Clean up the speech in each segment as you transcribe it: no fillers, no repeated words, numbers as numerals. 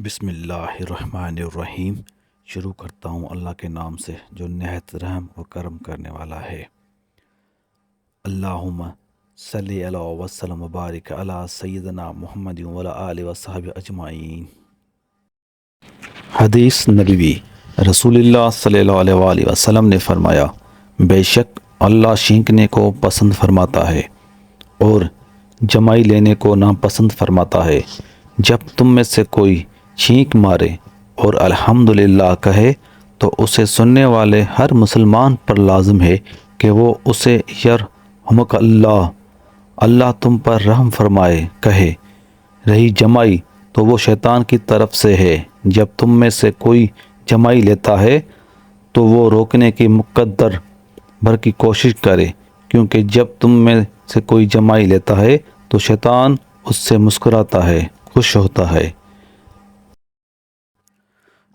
بسم اللہ الرحمن الرحیم۔ شروع کرتا ہوں اللہ کے نام سے جو نہایت رحم و کرم کرنے والا ہے۔ اللہم صلی علی وسلم وبارک علی سیدنا محمد وعلی آلہ وصحبہ اجمعین۔ حدیث نبوی، رسول اللہ صلی اللہ علیہ وآلہ وسلم نے فرمایا، بے شک اللہ چھینکنے کو پسند فرماتا ہے اور جمائی لینے کو ناپسند فرماتا ہے۔ جب تم میں سے کوئی چھینک مارے اور الحمدللہ کہے تو اسے سننے والے ہر مسلمان پر لازم ہے کہ وہ اسے یرحمک اللہ، اللہ تم پر رحم فرمائے کہے۔ رہی جمائی تو وہ شیطان کی طرف سے ہے۔ جب تم میں سے کوئی جمائی لیتا ہے تو وہ روکنے کی مقدر بھر کی کوشش کرے، کیونکہ جب تم میں سے کوئی جمائی لیتا ہے تو شیطان اس سے مسکراتا ہے، خوش ہوتا ہے۔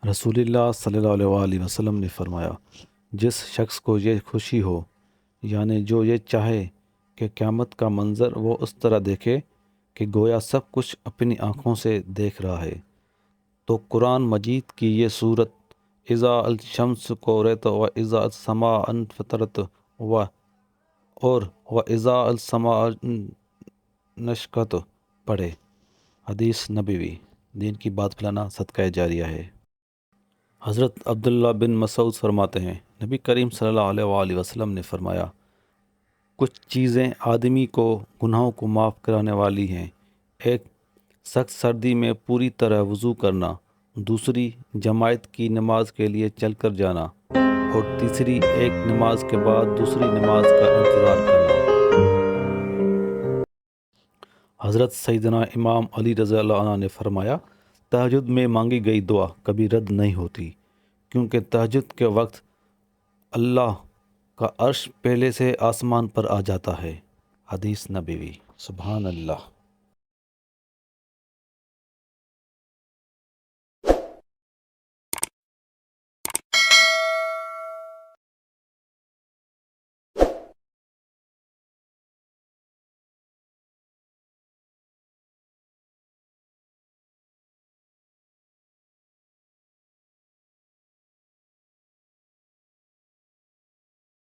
رسول اللہ صلی اللہ علیہ وآلہ وسلم نے فرمایا، جس شخص کو یہ خوشی ہو، یعنی جو یہ چاہے کہ قیامت کا منظر وہ اس طرح دیکھے کہ گویا سب کچھ اپنی آنکھوں سے دیکھ رہا ہے، تو قرآن مجید کی یہ صورت اذا الشمس کورت و اذا السماء انفطرت اور اذا السماء نشقت پڑھے۔ حدیث نبوی، دین کی بات پھیلانا صدقہ جاریہ ہے۔ حضرت عبداللہ بن مسعود فرماتے ہیں، نبی کریم صلی اللہ علیہ وآلہ وسلم نے فرمایا، کچھ چیزیں آدمی کو گناہوں کو معاف کرانے والی ہیں۔ ایک، سخت سردی میں پوری طرح وضو کرنا، دوسری، جماعت کی نماز کے لیے چل کر جانا، اور تیسری، ایک نماز کے بعد دوسری نماز کا انتظار کرنا۔ حضرت سیدنا امام علی رضی اللہ عنہ نے فرمایا، تہجد میں مانگی گئی دعا کبھی رد نہیں ہوتی، کیونکہ تہجد کے وقت اللہ کا عرش پہلے سے آسمان پر آ جاتا ہے۔ حدیث نبوی۔ سبحان اللہ۔